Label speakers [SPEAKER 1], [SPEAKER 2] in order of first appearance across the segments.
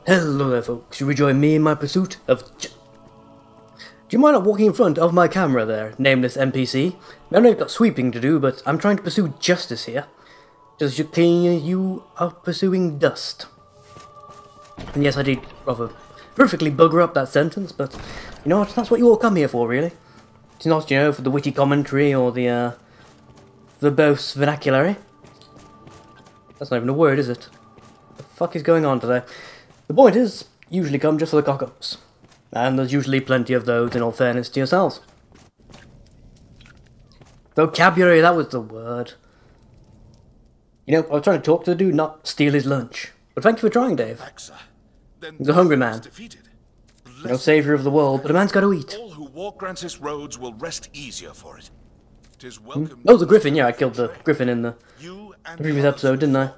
[SPEAKER 1] Hello there folks, you rejoin me in my pursuit of Do you mind not walking in front of my camera there, nameless NPC? I know you've got sweeping to do, but I'm trying to pursue justice here. Just as you are pursuing dust. And yes, I did rather perfectly bugger up that sentence, but you know what, that's what you all come here for, really. It's not, you know, for the witty commentary or the verbose vernaculary. That's not even a word, is it? What the fuck is going on today? The point is, usually come just for the cock-ups. And there's usually plenty of those, in all fairness to yourselves. Vocabulary, that was the word. You know, I was trying to talk to the dude, not steal his lunch. But thank you for trying, Dave. He's a hungry man. No saviour of the world, but a man's got to eat.
[SPEAKER 2] All who walk Grancis roads will rest easier for it. 'Tis welcome.
[SPEAKER 1] Oh, the griffin, yeah, I killed the griffin in the previous episode, didn't I?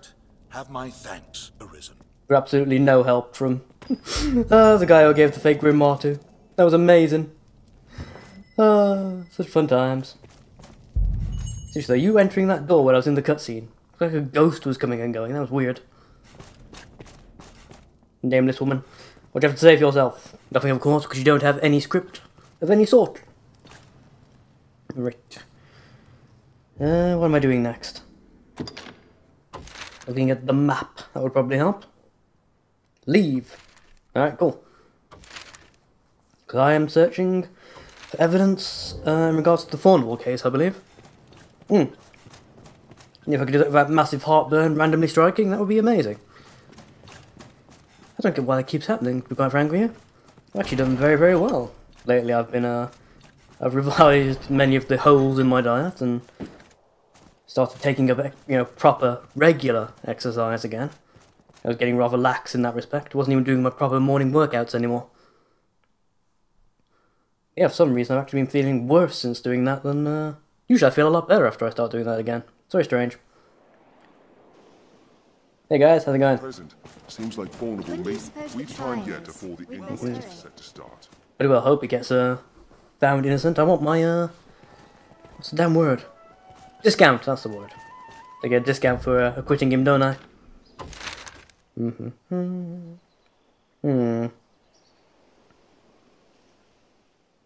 [SPEAKER 2] Have my thanks arisen.
[SPEAKER 1] For absolutely no help from the guy who gave the fake grimoire to. That was amazing. Such fun times. Seriously, you entering that door when I was in the cutscene? Like a ghost was coming and going, that was weird. Nameless woman. What do you have to say for yourself? Nothing, of course, because you don't have any script of any sort. Right. What am I doing next? Looking at the map, that would probably help. Leave. Alright, cool. Because I am searching for evidence in regards to the Fawnable case, I believe. If I could do that without massive heartburn randomly striking, that would be amazing. I don't get why that keeps happening, to be quite frank with you. I've actually done very, very well. Lately I've been, I've revised many of the holes in my diet and started taking up, you know, proper, regular exercise again. I was getting rather lax in that respect. I wasn't even doing my proper morning workouts anymore. Yeah, for some reason I've actually been feeling worse since doing that than, usually I feel a lot better after I start doing that again. It's very strange. Hey guys, how's it going?
[SPEAKER 3] Present. Seems like Fawnable we've time yet before the inquest is set to start.
[SPEAKER 1] I do well hope he gets, found innocent. I want my, what's the damn word? Discount, that's the word. I get a discount for acquitting him, don't I? I'm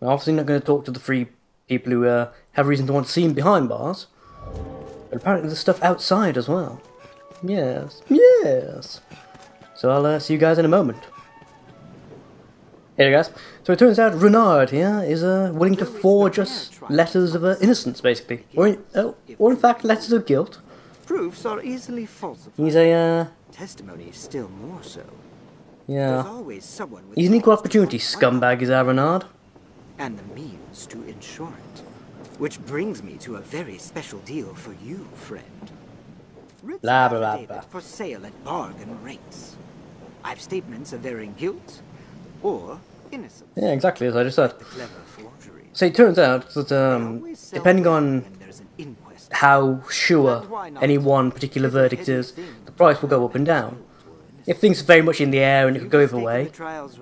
[SPEAKER 1] obviously not going to talk to the three people who have reason to want to see him behind bars. But apparently there's stuff outside as well. Yes, yes. So I'll see you guys in a moment. Hey guys. So it turns out Renard here is willing to forge us letters of innocence, basically. Or in fact, letters of guilt.
[SPEAKER 4] Proofs are easily falsified.
[SPEAKER 1] He's a,
[SPEAKER 4] Testimony is still more so.
[SPEAKER 1] yeah.
[SPEAKER 4] There's always someone with
[SPEAKER 1] He's an equal opportunity scumbag, is our Renard.
[SPEAKER 4] and the means to ensure it. Which brings me to a very special deal for you, friend. Writs
[SPEAKER 1] Blah, blah, blah,
[SPEAKER 4] affidavit
[SPEAKER 1] blah.
[SPEAKER 4] for sale at bargain rates. I've statements of their guilt or innocence.
[SPEAKER 1] Yeah, exactly as I just said.
[SPEAKER 4] The clever forgeries.
[SPEAKER 1] So it turns out that depending on
[SPEAKER 4] When there's an inquest.
[SPEAKER 1] how sure any one particular verdict is, the price will go up and down. If things are very much in the air and it could go either way,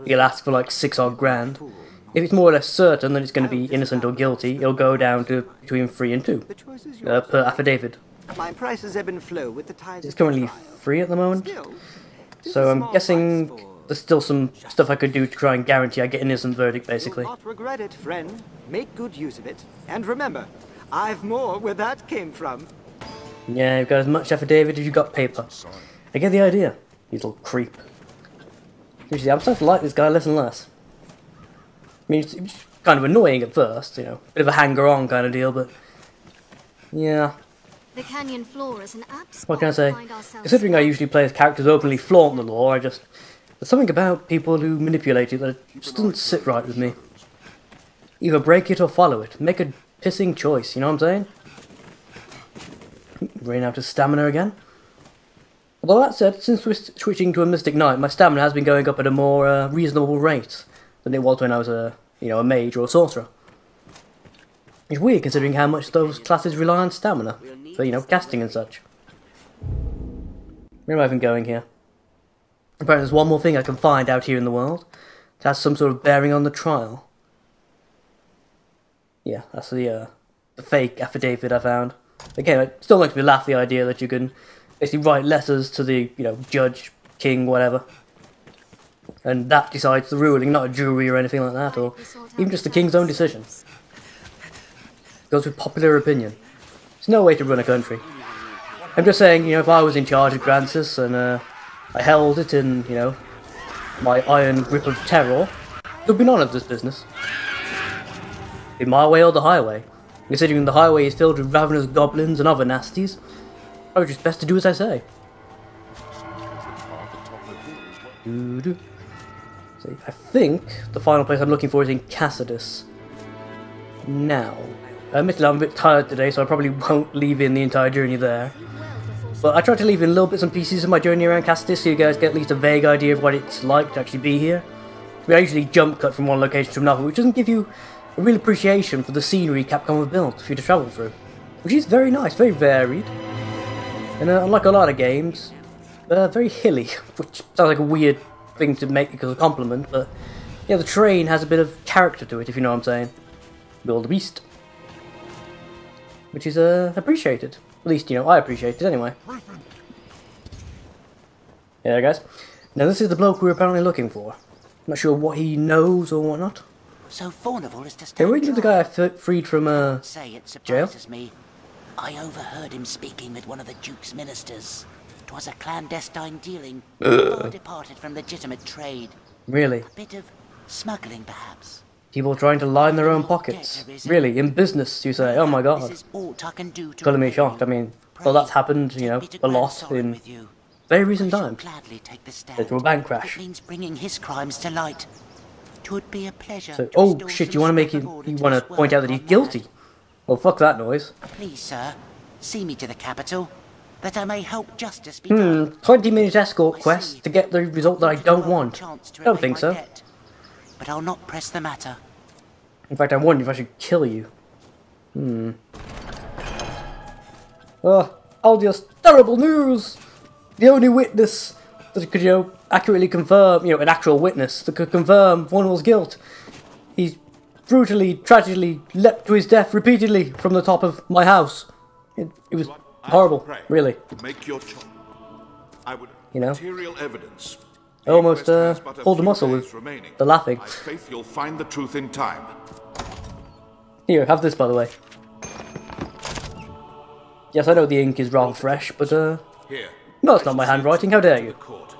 [SPEAKER 1] you'll ask for like 6 odd grand. If it's more or less certain that it's going to be innocent or guilty, it'll go down to between 3 and 2
[SPEAKER 4] The choice is yours.
[SPEAKER 1] per affidavit.
[SPEAKER 4] My prices ebb and flow with the tides.
[SPEAKER 1] It's
[SPEAKER 4] of the
[SPEAKER 1] currently
[SPEAKER 4] trial.
[SPEAKER 1] 3 at the moment,
[SPEAKER 4] Still,
[SPEAKER 1] so I'm guessing
[SPEAKER 4] price for-
[SPEAKER 1] there's still some stuff I could do to try and guarantee I get an innocent verdict, basically.
[SPEAKER 4] You'll not regret it, friend. Make good use of it. And remember, I've more where that came from.
[SPEAKER 1] Yeah, you've got as much affidavit as you've got paper. I get the idea, you little creep. Seriously, I'm starting to like this guy less and less. I mean, it's kind of annoying at first, you know, bit of a hanger-on kind of deal, but yeah.
[SPEAKER 5] The canyon floor is an apt spot
[SPEAKER 1] What can I say?
[SPEAKER 5] to find ourselves.
[SPEAKER 1] Considering I usually play as characters who openly flaunt the law, there's something about people who manipulate it that just doesn't sit right with me. Either break it or follow it. Make a pissing choice, you know what I'm saying? Ran out of stamina again. Although that said, since we're switching to a Mystic Knight, my stamina has been going up at a more reasonable rate than it was when I was a mage or a sorcerer. It's weird considering how much those classes rely on stamina for, casting and such. Where am I even going here? Apparently there's one more thing I can find out here in the world that has some sort of bearing on the trial. Yeah, that's the fake affidavit I found. Again, it still makes me laugh, the idea that you can basically write letters to the, judge, king, whatever. and that decides the ruling, not a jury or anything like that, or even just the king's own decision. It goes with popular opinion. There's no way to run a country. I'm just saying, you know, if I was in charge of Grancis and I held it in, you know, my iron grip of terror, there'd be none of this business. It'd be my way or the highway. Considering the highway is filled with ravenous goblins and other nasties, I was just best to do as I say. So I think the final place I'm looking for is in Cassidus. Now, admittedly I'm a bit tired today, so I probably won't leave in the entire journey there. But I tried to leave in little bits and pieces of my journey around Cassidus so you guys get at least a vague idea of what it's like to actually be here. I usually jump cut from one location to another, which doesn't give you a real appreciation for the scenery Capcom have built for you to travel through. Which is very nice, very varied. And unlike a lot of games, very hilly, which sounds like a weird thing to make because of a compliment, but yeah, the terrain has a bit of character to it, if you know what I'm saying. Wildebeest. Which is appreciated. At least, you know, I appreciate it anyway. Yeah, guys. Now this is the bloke we were apparently looking for. Not sure what he knows or whatnot.
[SPEAKER 6] So Fornival is to
[SPEAKER 1] Hey,
[SPEAKER 6] stand
[SPEAKER 1] weren't you the guy I freed from
[SPEAKER 6] Say it
[SPEAKER 1] jail?
[SPEAKER 6] surprises me. I overheard him speaking with one of the Duke's ministers. 'Twas a clandestine dealing, far departed from legitimate trade.
[SPEAKER 1] Really?
[SPEAKER 6] A bit of smuggling, perhaps.
[SPEAKER 1] People trying to line their own pockets. Really? In business, you say? Oh my god.
[SPEAKER 6] This is aught I can do to
[SPEAKER 1] Calling me
[SPEAKER 6] repay
[SPEAKER 1] shocked. I
[SPEAKER 6] you.
[SPEAKER 1] mean, well, that's happened, you know,
[SPEAKER 6] Take me to
[SPEAKER 1] a
[SPEAKER 6] Grand
[SPEAKER 1] lot
[SPEAKER 6] Sorin
[SPEAKER 1] in
[SPEAKER 6] with you.
[SPEAKER 1] very recent
[SPEAKER 6] I shall
[SPEAKER 1] times.
[SPEAKER 6] gladly take the stand.
[SPEAKER 1] Led to a bank
[SPEAKER 6] if
[SPEAKER 1] crash.
[SPEAKER 6] It means bringing his crimes to light. 'Twould be a pleasure.
[SPEAKER 1] So,
[SPEAKER 6] to
[SPEAKER 1] oh
[SPEAKER 6] restore
[SPEAKER 1] shit,
[SPEAKER 6] some
[SPEAKER 1] you want to make
[SPEAKER 6] sort
[SPEAKER 1] it?
[SPEAKER 6] of order
[SPEAKER 1] You
[SPEAKER 6] to
[SPEAKER 1] want
[SPEAKER 6] his
[SPEAKER 1] to point
[SPEAKER 6] work
[SPEAKER 1] out that he's
[SPEAKER 6] gone
[SPEAKER 1] guilty?
[SPEAKER 6] mad.
[SPEAKER 1] Well, fuck that noise.
[SPEAKER 6] Please, sir, see me to the capital, that I may help justice be done.
[SPEAKER 1] 20-minute escort
[SPEAKER 6] I
[SPEAKER 1] quest
[SPEAKER 6] see.
[SPEAKER 1] to get the result that I don't want.
[SPEAKER 6] Chance to
[SPEAKER 1] Don't
[SPEAKER 6] repay
[SPEAKER 1] think
[SPEAKER 6] my
[SPEAKER 1] so.
[SPEAKER 6] debt, but I'll not press the matter.
[SPEAKER 1] In fact, I wonder if I should kill you. Oh, Aldius, terrible news! The only witness that could, you know, accurately confirm, you know, an actual witness that could confirm Fornival's guilt. He's brutally, tragically leapt to his death repeatedly from the top of my house. It was horrible,
[SPEAKER 2] Pray,
[SPEAKER 1] really.
[SPEAKER 2] Make your choice. I would
[SPEAKER 1] You know?
[SPEAKER 2] material evidence.
[SPEAKER 1] I almost
[SPEAKER 2] The inquest has but
[SPEAKER 1] pulled a
[SPEAKER 2] few
[SPEAKER 1] muscle
[SPEAKER 2] days
[SPEAKER 1] with
[SPEAKER 2] remaining.
[SPEAKER 1] the laughing.
[SPEAKER 2] I faith you'll find the truth in time.
[SPEAKER 1] Here, have this, by the way. Yes, I know the ink is rather fresh, but,
[SPEAKER 2] Here.
[SPEAKER 1] no, it's not my handwriting, how dare you.
[SPEAKER 2] Court.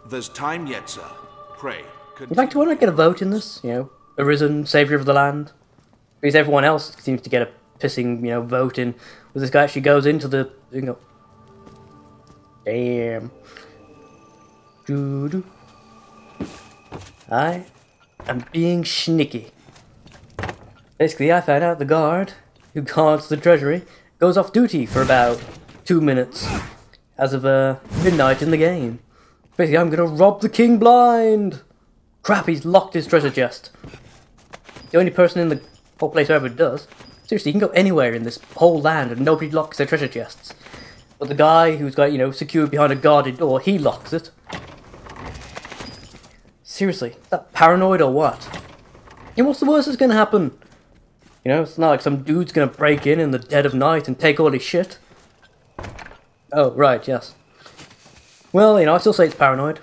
[SPEAKER 2] There's time yet, sir. Pray.
[SPEAKER 1] In fact, do I not get a vote in this? You know, arisen saviour of the land? Because everyone else seems to get a pissing, you know, vote in. But this guy actually goes into the, you know... Damn. Doo-doo. I am being sneaky. Basically, I found out the guard who guards the treasury goes off duty for about 2 minutes as of midnight in the game. Basically, I'm gonna rob the king blind! Crap, he's locked his treasure chest. The only person in the whole place who ever does. Seriously, you can go anywhere in this whole land and nobody locks their treasure chests. But the guy who's got, you know, secured behind a guarded door, he locks it. Seriously, is that paranoid or what? And what's the worst that's gonna happen? You know, it's not like some dude's gonna break in the dead of night and take all his shit. Oh, right, yes. Well, you know, I still say it's paranoid.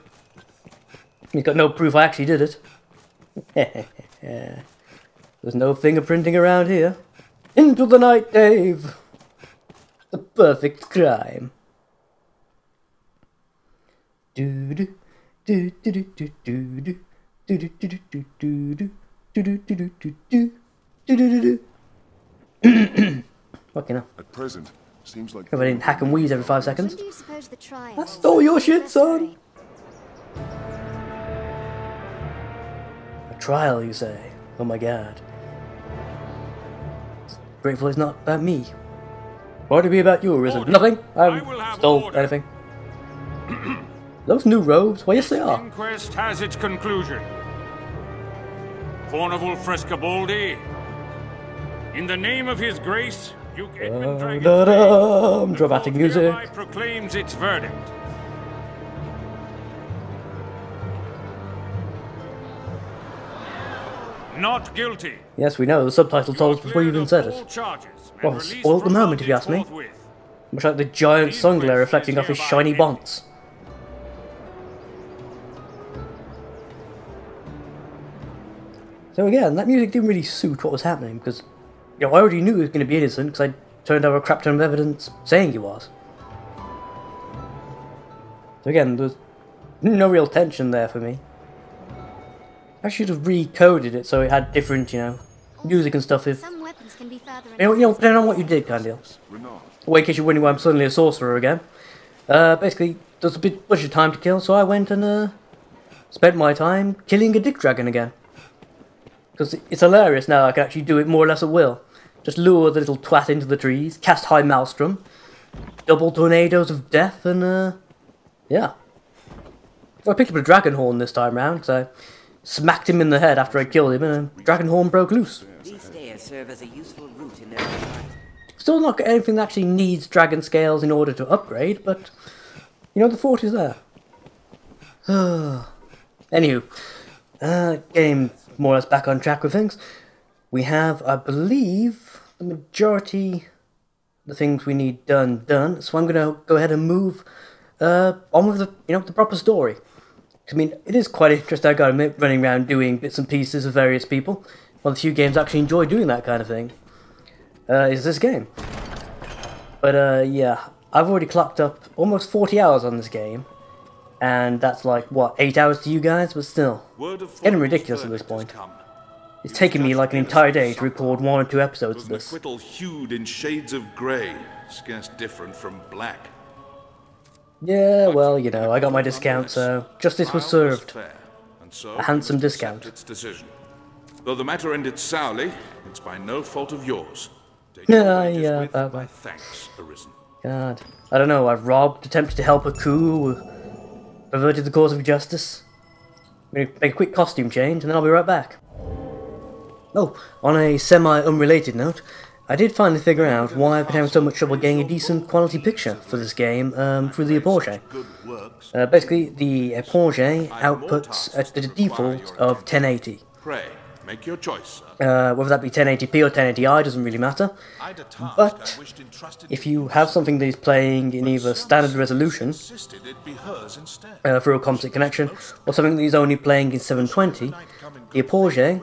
[SPEAKER 1] He's got no proof I actually did it. There's no fingerprinting around here. Into the night, Dave! The perfect crime. Doo-doo, doo-doo-doo-doo-doo, doo-doo-doo-doo-doo, doo-doo-doo-doo-doo, doo-doo-doo-doo. Fucking hell.
[SPEAKER 3] At present, seems like
[SPEAKER 1] If I didn't hack and wheeze every 5 seconds.
[SPEAKER 5] When do you suppose the trial?
[SPEAKER 1] I stole your shit, son! A trial, you say? Oh my god. Grateful it's not about me. Why would it be about you, Arisen? Nothing! I haven't stole anything. Those new robes? Well, yes they are.
[SPEAKER 7] Inquest has its conclusion. Fornival Frescobaldi, in the name of His Grace, Duke Edmund
[SPEAKER 1] Da-da-dum, dramatic music.
[SPEAKER 7] hereby proclaims its verdict. Not guilty.
[SPEAKER 1] Yes, we know. The subtitle told us before you even said it. Well, spoiled the moment, if you ask me. Much like the giant sun glare reflecting off his shiny bonds. So again, that music didn't really suit what was happening, because I already knew he was going to be innocent, because I turned over a crap ton of evidence saying he was. So again, there's no real tension there for me. I should have recoded it so it had different, music and stuff. If
[SPEAKER 5] Some weapons can be further
[SPEAKER 1] depending on what you did, kind of deal. Well, in case you're wondering why I'm suddenly a sorcerer again. Basically, there's a bunch of time to kill, so I went and spent my time killing a dick dragon again. Because it's hilarious now, I can actually do it more or less at will. Just lure the little twat into the trees, cast High Maelstrom, double tornadoes of death, and yeah. So I picked up a dragon horn this time round, because I smacked him in the head after I killed him, and a dragon horn broke loose.
[SPEAKER 4] These stairs serve as a useful route in their own right.
[SPEAKER 1] Still not got anything that actually needs dragon scales in order to upgrade, but the fort is there. Anywho, game more or less back on track with things. We have, I believe, the majority of the things we need done. So I'm gonna go ahead and move on with the proper story. I mean, it is quite interesting, I gotta admit, running around doing bits and pieces of various people. One of the few games I actually enjoy doing that kind of thing. Is this game. But yeah, I've already clocked up almost 40 hours on this game, and that's like, what, 8 hours to you guys? But still, it's getting ridiculous at this point. It's taken me like an entire day to record 1 or 2 episodes of this.
[SPEAKER 2] Acquittal hued in shades of grey, scarce different from black.
[SPEAKER 1] Yeah, well, I got my discount, so justice was served. A handsome discount.
[SPEAKER 2] Its decision. Though the matter ended sourly, it's by no fault of yours.
[SPEAKER 1] Yeah,
[SPEAKER 2] my thanks arisen.
[SPEAKER 1] God. I don't know, I've robbed, attempted to help a coup, perverted the cause of justice. I'm gonna make a quick costume change, and then I'll be right back. Oh, on a semi-unrelated note, I did finally figure out why I've been having so much trouble getting a decent quality picture for this game through the Eporge. Basically, the Eporge outputs at the default of 1080.
[SPEAKER 2] Pray, make your choice, sir.
[SPEAKER 1] Whether that be 1080p or 1080i doesn't really matter. But if you have something that is playing in either standard resolution through a composite connection, or something that is only playing in 720, the Eporge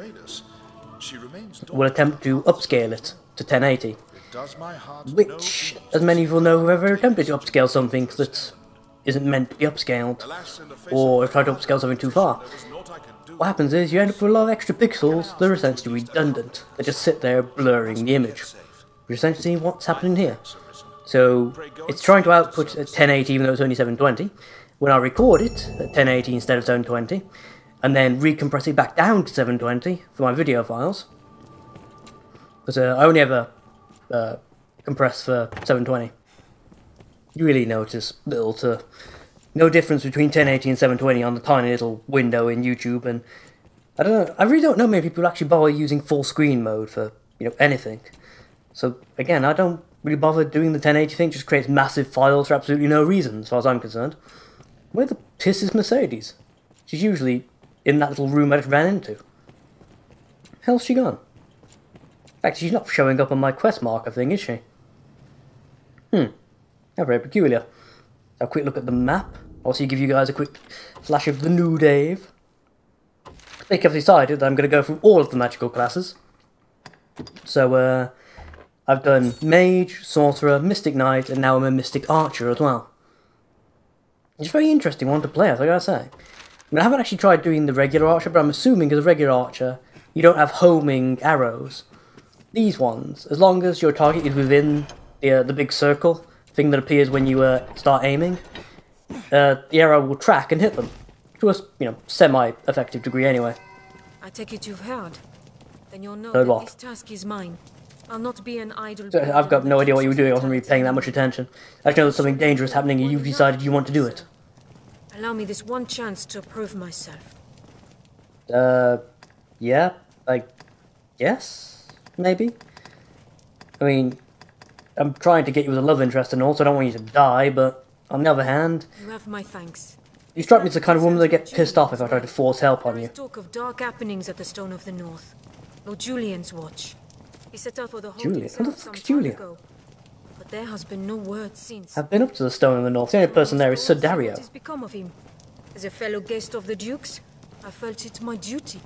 [SPEAKER 1] will attempt to upscale it to 1080, which, as many of you will know who have ever attempted to upscale something that isn't meant to be upscaled, or try to upscale something too far, what happens is you end up with a lot of extra pixels that are essentially redundant. They just sit there blurring the image, which is essentially what's happening here. So it's trying to output at 1080 even though it's only 720. When I record it at 1080 instead of 720, and then recompress it back down to 720 for my video files, because I only ever compress for 720. You really notice little to no difference between 1080 and 720 on the tiny little window in YouTube, and I don't know, I really don't know many people who actually bother using full screen mode for, anything. So again, I don't really bother doing the 1080 thing, just creates massive files for absolutely no reason, as far as I'm concerned. Where the piss is Mercedes? She's usually in that little room I just ran into. Hell's she gone? In fact, she's not showing up on my quest marker thing, is she? How very peculiar. A quick look at the map. Also give you guys a quick flash of the new Dave. I think I've decided that I'm going to go through all of the magical classes. So, I've done Mage, Sorcerer, Mystic Knight, and now I'm a Mystic Archer as well. It's a very interesting one to play, as I gotta say. I haven't actually tried doing the regular Archer, but I'm assuming as a regular Archer, you don't have homing arrows. These ones, as long as your target is within the big circle thing that appears when you start aiming, the arrow will track and hit them to a semi-effective degree anyway.
[SPEAKER 8] I take it you've heard. Then you'll know
[SPEAKER 1] Heard
[SPEAKER 8] that
[SPEAKER 1] what?
[SPEAKER 8] this task is mine. I'll not be an idle.
[SPEAKER 1] So I've got no idea what you were doing. I wasn't really paying that much attention. I just know there's something dangerous happening, and you've decided you want to do it.
[SPEAKER 8] Allow me this one chance to prove myself.
[SPEAKER 1] Yeah, I guess, maybe. I mean, I'm trying to get you as a love interest and all, so I don't want you to die, but on the other hand,
[SPEAKER 8] You have my thanks.
[SPEAKER 1] you strike me as the kind of woman that get pissed off if I try to force help on
[SPEAKER 8] There
[SPEAKER 1] you.
[SPEAKER 8] is talk of dark happenings at the Stone of the North. Lord Julian's watch. He set out for the hold
[SPEAKER 1] Julian? Who the
[SPEAKER 8] himself
[SPEAKER 1] fuck
[SPEAKER 8] some
[SPEAKER 1] is
[SPEAKER 8] time
[SPEAKER 1] Julian?
[SPEAKER 8] ago. But there has been no word since.
[SPEAKER 1] I've been up to the Stone in the North. The only person there is Sir Dario.
[SPEAKER 8] What has become of him? As a fellow guest of the Duke's, I felt it my duty.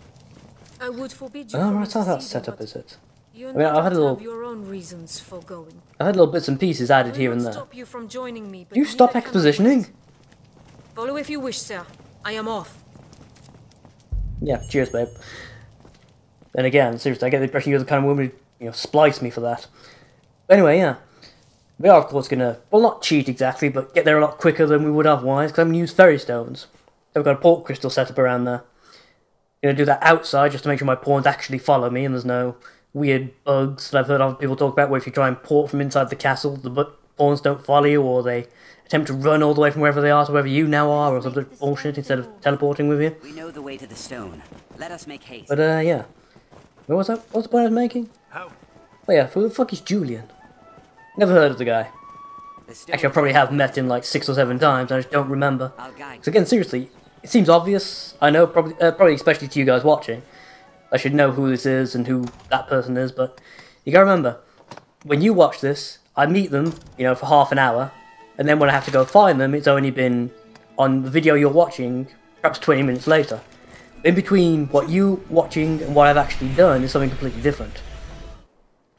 [SPEAKER 8] I would forbid you
[SPEAKER 1] Oh,
[SPEAKER 8] from
[SPEAKER 1] right, how that
[SPEAKER 8] interceding,
[SPEAKER 1] set up
[SPEAKER 8] but
[SPEAKER 1] is it?
[SPEAKER 8] you
[SPEAKER 1] I mean, I've had a
[SPEAKER 8] have
[SPEAKER 1] little,
[SPEAKER 8] your own reasons for going.
[SPEAKER 1] bits and pieces added
[SPEAKER 8] I
[SPEAKER 1] here
[SPEAKER 8] will
[SPEAKER 1] and
[SPEAKER 8] not
[SPEAKER 1] there.
[SPEAKER 8] stop you from joining me, but
[SPEAKER 1] You stop
[SPEAKER 8] neither can I
[SPEAKER 1] expositioning?
[SPEAKER 8] wait. Follow if you wish, sir. I am off.
[SPEAKER 1] Yeah, cheers, babe. And again, seriously, I get the impression you're the kind of woman who, splice me for that. But anyway, yeah. We are, of course, gonna, well, not cheat exactly, but get there a lot quicker than we would otherwise, because I'm gonna use fairy stones. So I've got a port crystal set up around there. I'm gonna do that outside, just to make sure my pawns actually follow me, and there's no weird bugs that I've heard other people talk about, where if you try and port from inside the castle, the pawns don't follow you, or they attempt to run all the way from wherever they are to wherever you now are, or something bullshit, instead of teleporting with you.
[SPEAKER 4] We know the way to the stone. Let us make haste.
[SPEAKER 1] But, yeah. What was that? What's the point I was making?
[SPEAKER 2] How?
[SPEAKER 1] Oh yeah, who the fuck is Julian? Never heard of the guy. Actually, I probably have met him like 6 or 7 times, I just don't remember. So again, seriously, it seems obvious, I know, probably especially to you guys watching. I should know who this is and who that person is, but you gotta remember, when you watch this, I meet them, for half an hour, and then when I have to go find them, it's only been, on the video you're watching, perhaps 20 minutes later. In between what you watching and what I've actually done is something completely different.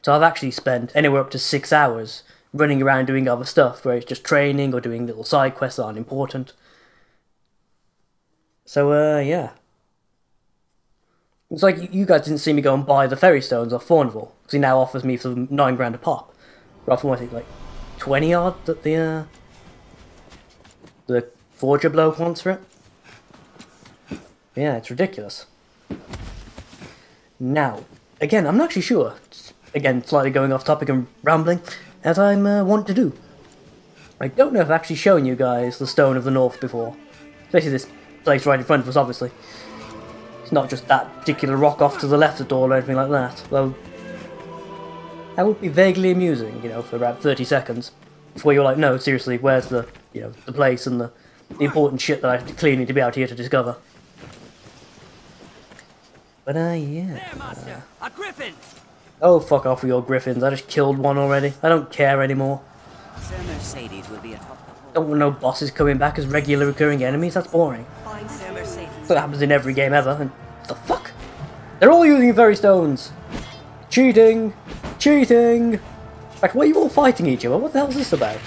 [SPEAKER 1] So I've actually spent anywhere up to 6 hours running around doing other stuff, where it's just training or doing little side quests that aren't important. So, yeah. It's like you guys didn't see me go and buy the fairy stones off Fawnville, because he now offers me for 9 grand a pop. Rather than, I think, like, 20 odd that the forger bloke wants for it. Yeah, it's ridiculous. Now, again, I'm not actually sure. Again, slightly going off topic and rambling, as I'm wont to do. I don't know if I've actually shown you guys the Stone of the North before. Especially this place right in front of us, obviously. It's not just that particular rock off to the left at all or anything like that. Though, that would be vaguely amusing, for about 30 seconds. Before you're like, no, seriously, where's the, the place and the important shit that I clearly need to be out here to discover. But, yeah.
[SPEAKER 4] There, Master! A griffin!
[SPEAKER 1] Oh, fuck off with your griffins. I just killed one already. I don't care anymore.
[SPEAKER 4] Sir Mercedes will be atop the hall.
[SPEAKER 1] Don't want no bosses coming back as regular recurring enemies. That's boring.
[SPEAKER 4] Find Sir Mercedes.
[SPEAKER 1] That happens in every game ever. And what the fuck? They're all using fairy stones. Cheating. Cheating. Like, why are you all fighting each other? What the hell is this about?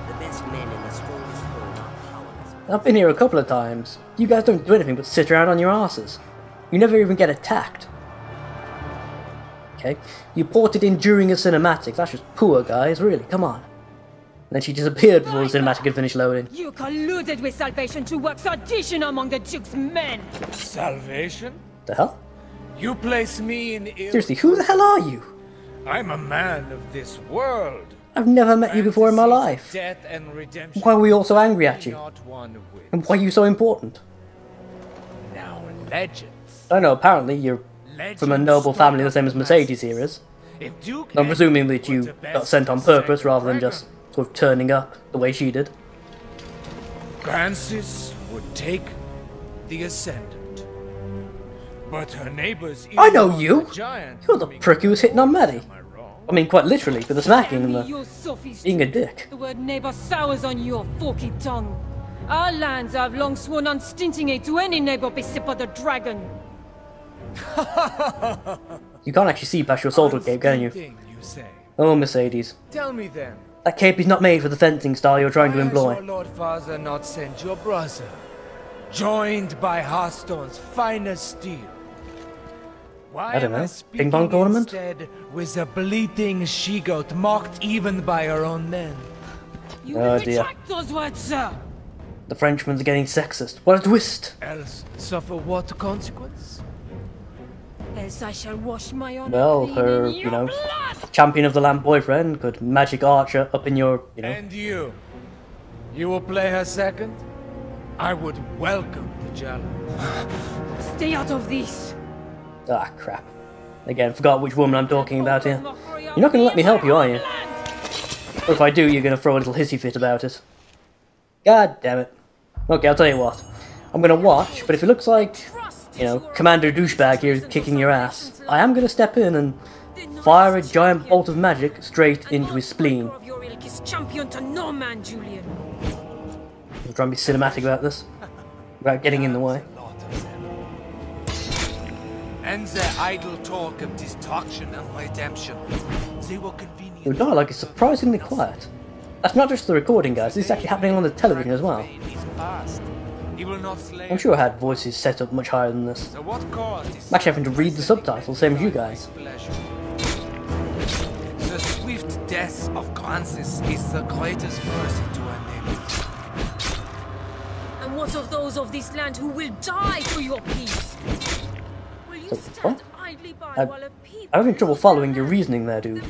[SPEAKER 4] The best men in the strongest hold are powerless.
[SPEAKER 1] I've been here a couple of times. You guys don't do anything but sit around on your asses. You never even get attacked. Okay, you ported in during a cinematic. That's just poor, guys. Really, come on. And then she disappeared before the cinematic had finished loading.
[SPEAKER 8] You colluded with Salvation to work sedition among the Duke's men!
[SPEAKER 9] Salvation?
[SPEAKER 1] The hell?
[SPEAKER 9] You place me in ill...
[SPEAKER 1] Seriously, who the hell are you?
[SPEAKER 9] I'm a man of this world.
[SPEAKER 1] I've never met you before in my life.
[SPEAKER 9] Death and redemption.
[SPEAKER 1] Why are we all so angry at you?
[SPEAKER 9] Not one whit.
[SPEAKER 1] And why are you so important?
[SPEAKER 9] Now legends.
[SPEAKER 1] I don't know, apparently you're from a noble family the same as Mercedes here is. I'm presuming that you got sent on purpose rather than just sort of turning up the way she did.
[SPEAKER 9] Francis would take the ascendant. But her neighbors...
[SPEAKER 1] I know you! You're the prick who was hitting on Maddie. I mean, quite literally, with the smacking and the being a dick.
[SPEAKER 8] The word neighbor sours on your forky tongue. Our lands have long sworn unstinting aid to any neighbor beset by the dragon.
[SPEAKER 1] You can't actually see past your soldier cape, can you?
[SPEAKER 9] say.
[SPEAKER 1] Oh, Mercedes.
[SPEAKER 9] Tell me then.
[SPEAKER 1] That cape is not made for the fencing style you're trying to
[SPEAKER 9] Why
[SPEAKER 1] employ.
[SPEAKER 9] has your Lord Father not sent your brother, joined by Hearthstone's finest steel? Why
[SPEAKER 1] I don't
[SPEAKER 9] am
[SPEAKER 1] know.
[SPEAKER 9] speaking
[SPEAKER 1] Ping pong tournament?
[SPEAKER 9] instead with a bleating she-goat mocked even by her own men?
[SPEAKER 8] You
[SPEAKER 1] Oh,
[SPEAKER 8] will
[SPEAKER 1] dear.
[SPEAKER 8] retract those words, sir!
[SPEAKER 1] The Frenchman's getting sexist. What a twist!
[SPEAKER 9] Else suffer what consequence?
[SPEAKER 8] Else I shall wash my honor
[SPEAKER 1] Well,
[SPEAKER 8] clean
[SPEAKER 1] her,
[SPEAKER 8] in your blood!
[SPEAKER 1] champion of the lamp boyfriend could magic archer up in your,
[SPEAKER 9] And you? You will play her second? I would welcome the challenge.
[SPEAKER 8] Stay out of this!
[SPEAKER 1] Ah, crap. Again, forgot which woman I'm talking about here. You're not going to let me help you, are you? Or if I do, you're going to throw a little hissy fit about it. God damn it. Okay, I'll tell you what. I'm going to watch, but if it looks like, Commander Douchebag here is kicking your ass, I am going to step in and fire a giant bolt of magic straight into his spleen.
[SPEAKER 8] Champion to no man, Julian.
[SPEAKER 1] I'm trying to be cinematic about this, without getting in the way.
[SPEAKER 9] And their idle talk of destruction and redemption. They were convenient.
[SPEAKER 1] The dialogue is surprisingly quiet. That's not just the recording, guys. This is actually happening on the television as well. I'm sure I had voices set up much higher than this. I'm actually having to read the subtitles, same as you guys.
[SPEAKER 9] The swift death of Francis is the greatest mercy to our neighbors.
[SPEAKER 8] And what of those of this land who will die for your peace? Will you stand idly by while a people
[SPEAKER 1] I'm having trouble following your reasoning there, dude.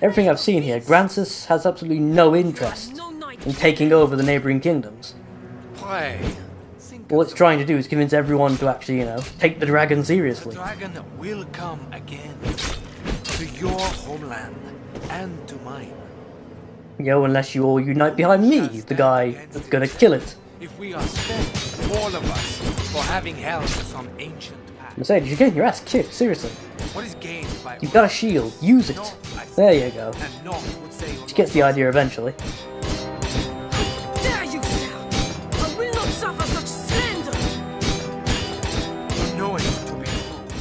[SPEAKER 1] Everything I've seen here, Francis has absolutely no interest in taking over the neighbouring kingdoms. All it's trying to do is convince everyone to actually, you know, take the dragon seriously.
[SPEAKER 9] The dragon will come again. To your homeland and to mine.
[SPEAKER 1] Yo, unless you all unite behind me, the guy that's gonna kill it.
[SPEAKER 9] If we are spent, all of us, for having held to some ancient path.
[SPEAKER 1] Mercedes, you're getting your ass kicked, seriously.
[SPEAKER 9] What is gained by
[SPEAKER 1] You've got a shield, use it. There you go. She gets the idea eventually.
[SPEAKER 8] Dare you, sir? I will not suffer such slander.
[SPEAKER 9] Knowing to be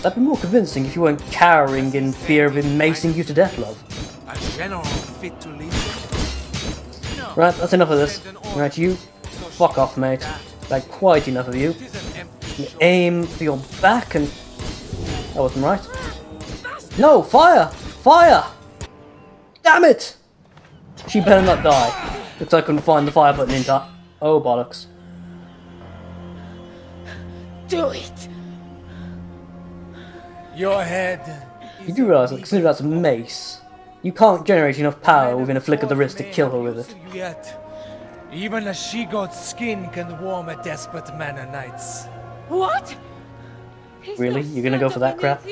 [SPEAKER 1] That'd be more convincing if you weren't cowering in fear of him macing you to death, love.
[SPEAKER 9] a general fit to lead. No.
[SPEAKER 1] Right, that's enough of this. Right, you fuck off, mate. Like, quite enough of you. You aim for your back and... That wasn't right. No, fire! Fire! Damn it! She better not die. Looks like I couldn't find the fire button in time. Oh, bollocks.
[SPEAKER 8] Do it.
[SPEAKER 9] Your head.
[SPEAKER 1] You do realise that, consider that's a mace. You can't generate enough power within a flick of the wrist to kill her with it.
[SPEAKER 9] Yet, even a she-goat's skin can warm a desperate man of nights.
[SPEAKER 8] What?
[SPEAKER 1] Really? You're gonna go for that crap?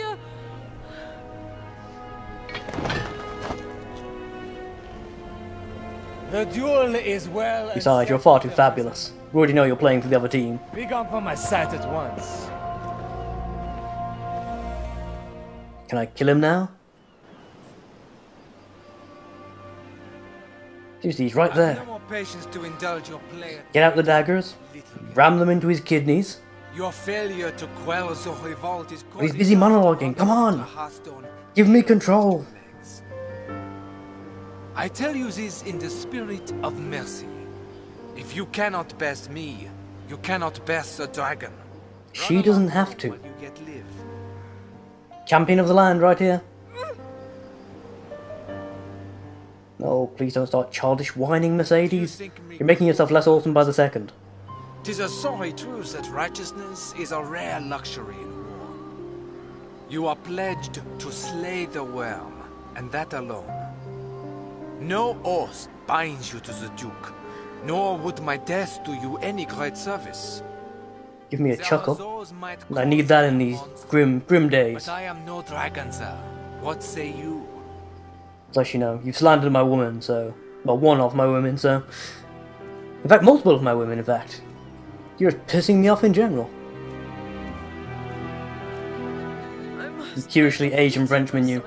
[SPEAKER 9] The duel is well.
[SPEAKER 1] Besides, you're far too fabulous. We already know you're playing for the other team.
[SPEAKER 9] Be gone from my sight at once.
[SPEAKER 1] Can I kill him now? Seriously, he's right there.
[SPEAKER 9] No more patience to indulge your play.
[SPEAKER 1] Get out the daggers, ram them into his kidneys.
[SPEAKER 9] Your failure to quell the revolt is.
[SPEAKER 1] He's busy monologuing, come on! Give me control!
[SPEAKER 9] I tell you this in the spirit of mercy. If you cannot best me, you cannot best the dragon.
[SPEAKER 1] She doesn't have to.
[SPEAKER 9] While you yet live.
[SPEAKER 1] Champion of the land right here. No, please don't start childish whining, Mercedes. You're making yourself less awesome by the second.
[SPEAKER 9] 'Tis a sorry truth that righteousness is a rare luxury in war. You are pledged to slay the worm, and that alone. No oath binds you to the Duke, nor would my death do you any great service.
[SPEAKER 1] Give me a chuckle. I need that in these grim days.
[SPEAKER 9] But I am no dragon, sir. What say you?
[SPEAKER 1] Plus, you know, you've slandered my woman, so... Well, one of my women, so... In fact, multiple of my women, in fact. You're pissing me off in general. You curiously Asian Frenchman, you.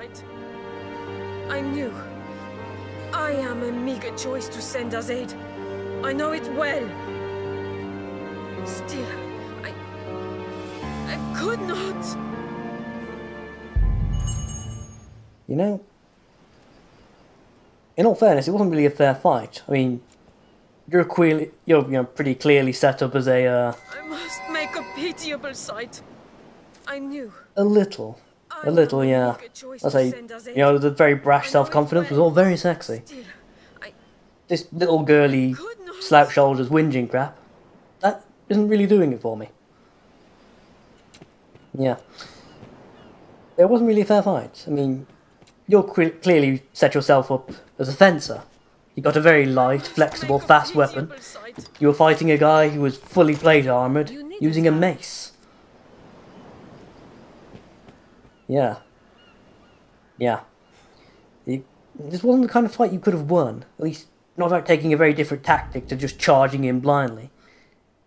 [SPEAKER 8] I knew. I am a meager choice to send as aid. I know it well. Still, I could not.
[SPEAKER 1] You know, in all fairness, it wasn't really a fair fight. I mean, you're pretty clearly set up as a,
[SPEAKER 8] I must make a pitiable sight. I knew.
[SPEAKER 1] A little, yeah. I say, you know, the very brash self-confidence was all very sexy. This little girly, slouch shoulders, whinging crap, that isn't really doing it for me. Yeah. It wasn't really a fair fight. I mean, you clearly set yourself up as a fencer. You got a very light, flexible, fast weapon. You were fighting a guy who was fully plate armoured, using a mace. Yeah. Yeah. This wasn't the kind of fight you could have won. At least, not without taking a very different tactic to just charging in blindly.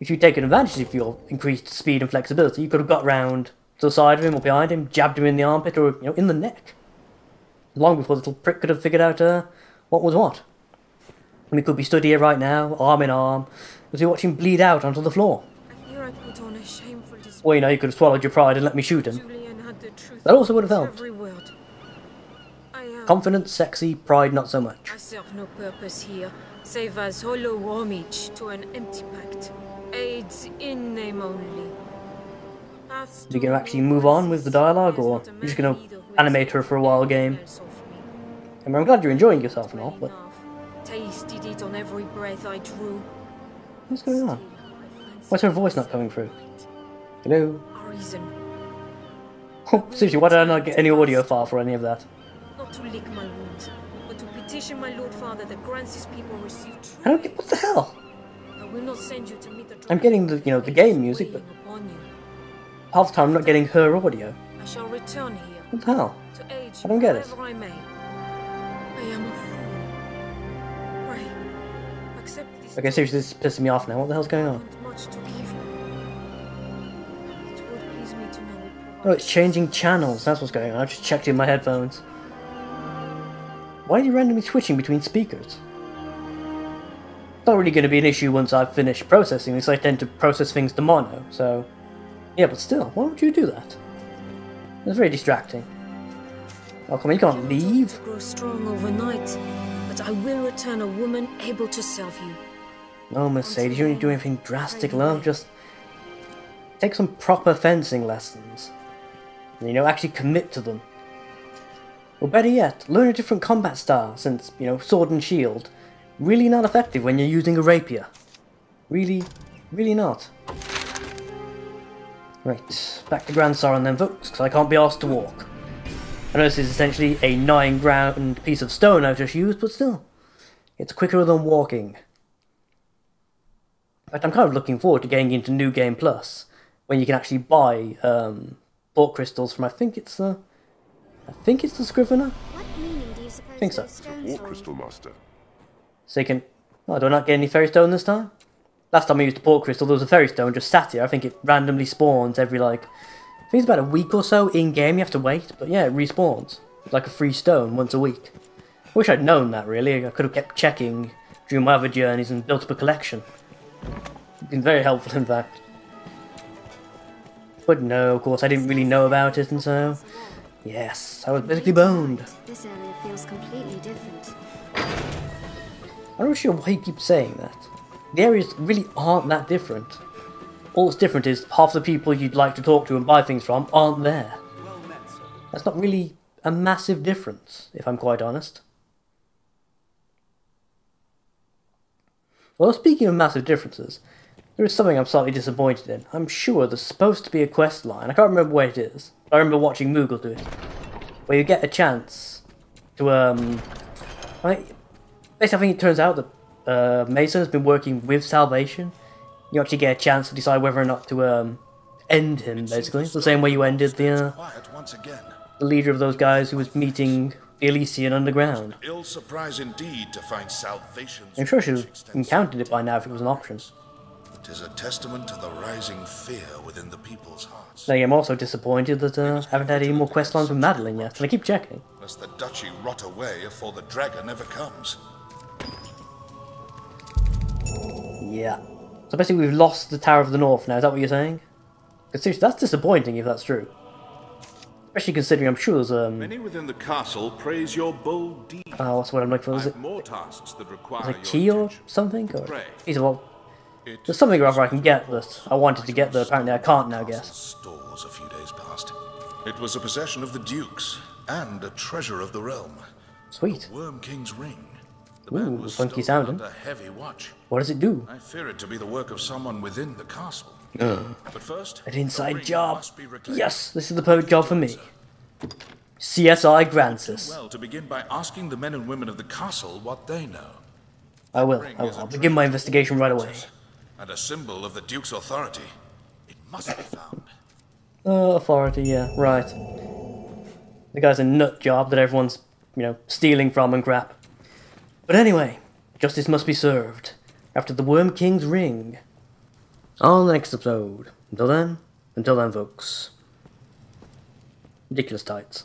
[SPEAKER 1] If you'd taken advantage of your increased speed and flexibility, you could have got round to the side of him or behind him, jabbed him in the armpit or, you know, in the neck. Long before the little prick could have figured out what was what. And we could be stood here right now, arm in arm, as we watch him bleed out onto the floor.
[SPEAKER 8] I fear I put on a shameful display.
[SPEAKER 1] Well, you know, you could have swallowed your pride and let me shoot him.
[SPEAKER 8] Julian had the truth.
[SPEAKER 1] That also would have helped.
[SPEAKER 8] Every word.
[SPEAKER 1] Confidence, sexy, pride, not so much.
[SPEAKER 8] I serve no purpose here, save as hollow homage to an empty pact. Aids in name only.
[SPEAKER 1] Are you going to actually move on with the dialogue, or you're just going to animate her for a while game? I mean, I'm glad you're enjoying yourself and all, but...
[SPEAKER 8] Tasted it on every breath I drew.
[SPEAKER 1] What's going on? Why's her voice not coming through? Hello?
[SPEAKER 8] Reason.
[SPEAKER 1] Oh, seriously, why did I not get any audio file for any of that?
[SPEAKER 8] Not to lick my wounds, but to petition my Lord Father that grants his people receive true.
[SPEAKER 1] I don't get... What the hell?
[SPEAKER 8] I will not send you to meet the
[SPEAKER 1] I'm getting the, you know, the game music, but... half the time I'm not getting her audio.
[SPEAKER 8] I shall return here.
[SPEAKER 1] What the hell?
[SPEAKER 8] To aid
[SPEAKER 1] I don't get it.
[SPEAKER 8] I may. I am a fool. Pray, accept this.
[SPEAKER 1] Okay, seriously, this is pissing me off now. What the hell's going on?
[SPEAKER 8] Much to give. It would please me to know it
[SPEAKER 1] Oh, it's changing channels. That's what's going on. I just checked in my headphones. Why are you randomly switching between speakers? It's not really going to be an issue once I've finished processing this. I tend to process things to mono, so... yeah, but still, why would you do that? It's very distracting. Oh, come on, you can't leave.
[SPEAKER 8] Grow strong overnight, but I will return a woman able to serve you.
[SPEAKER 1] No, Mercedes, you don't need to do anything drastic, love. Just take some proper fencing lessons. And, you know, actually commit to them. Or better yet, learn a different combat style, since, you know, sword and shield, really not effective when you're using a rapier. Really, really not. Right, back to Grand Sorin then, folks, because I can't be asked to walk. I know this is essentially a 9-ground piece of stone I've just used, but still, it's quicker than walking. In fact, I'm kind of looking forward to getting into New Game Plus, when you can actually buy thought crystals from, I think it's the Scrivener?
[SPEAKER 5] What meaning do you suppose
[SPEAKER 1] I think so.
[SPEAKER 5] those stones
[SPEAKER 3] War
[SPEAKER 5] hold?
[SPEAKER 3] Crystal Master.
[SPEAKER 1] So you can... oh, do I not get any fairy stone this time? Last time I used a port crystal, there was a fairy stone just sat here. I think it randomly spawns every, like... I think it's about a week or so in-game, you have to wait. But yeah, it respawns. It's like a free stone once a week. I wish I'd known that, really. I could have kept checking during my other journeys and built up a collection. It's been very helpful, in fact. But no, of course, I didn't really know about it, and so... yes, I was basically boned.
[SPEAKER 5] This area feels completely different.
[SPEAKER 1] I'm not sure why he keeps saying that. The areas really aren't that different. All that's different is half the people you'd like to talk to and buy things from aren't there. That's not really a massive difference, if I'm quite honest. Well, speaking of massive differences, there is something I'm slightly disappointed in. I'm sure there's supposed to be a quest line. I can't remember where it is. I remember watching Moogle do it. Where you get a chance to, basically I think it turns out that Mason has been working with Salvation. You actually get a chance to decide whether or not to end him, basically. The same way you ended the leader of those guys who was meeting the Elysian underground.
[SPEAKER 2] Ill surprise indeed to find Salvation's...
[SPEAKER 1] I'm sure she would have encountered it by now if it was an option.
[SPEAKER 2] It is a testament to the rising fear within the people's hearts.
[SPEAKER 1] I'm also disappointed that I haven't had any more quest lines with Madeline yet, and I keep checking.
[SPEAKER 2] Lest the duchy rot away before the dragon ever comes.
[SPEAKER 1] Yeah. So basically we've lost the Tower of the North now, is that what you're saying? Because seriously, that's disappointing if that's true. Especially considering I'm sure there's
[SPEAKER 2] Many within the castle praise your bold deed.
[SPEAKER 1] oh, what's what I'm looking for? Is it
[SPEAKER 2] more tasks that require
[SPEAKER 1] a
[SPEAKER 2] your
[SPEAKER 1] key or
[SPEAKER 2] attention.
[SPEAKER 1] something? Or
[SPEAKER 2] Pray.
[SPEAKER 1] either well, there's something or other I can get that I wanted to get that apparently I can't now get.
[SPEAKER 2] Stores a few days past. It was a possession of the Dukes and a treasure of the realm.
[SPEAKER 1] Sweet.
[SPEAKER 2] Worm King's ring. The
[SPEAKER 1] Ooh,
[SPEAKER 2] man was
[SPEAKER 1] funky
[SPEAKER 2] stolen
[SPEAKER 1] sounding.
[SPEAKER 2] under heavy watch.
[SPEAKER 1] What does it do?
[SPEAKER 2] I fear it to be the work of someone within the castle. But first,
[SPEAKER 1] An
[SPEAKER 2] the
[SPEAKER 1] inside
[SPEAKER 2] ring
[SPEAKER 1] job.
[SPEAKER 2] must be reclaimed.
[SPEAKER 1] Yes, this is the perfect job for me. CSI grants us.
[SPEAKER 2] Well, to begin by asking the men and women of the castle what they know.
[SPEAKER 1] I will. I'll begin my investigation right away.
[SPEAKER 2] And a symbol of the Duke's authority. It must be found.
[SPEAKER 1] Authority, yeah, right. The guy's a nut job that everyone's, you know, stealing from and crap. But anyway, justice must be served. After the Worm King's ring. On the next episode. Until then, folks. Ridiculous tights.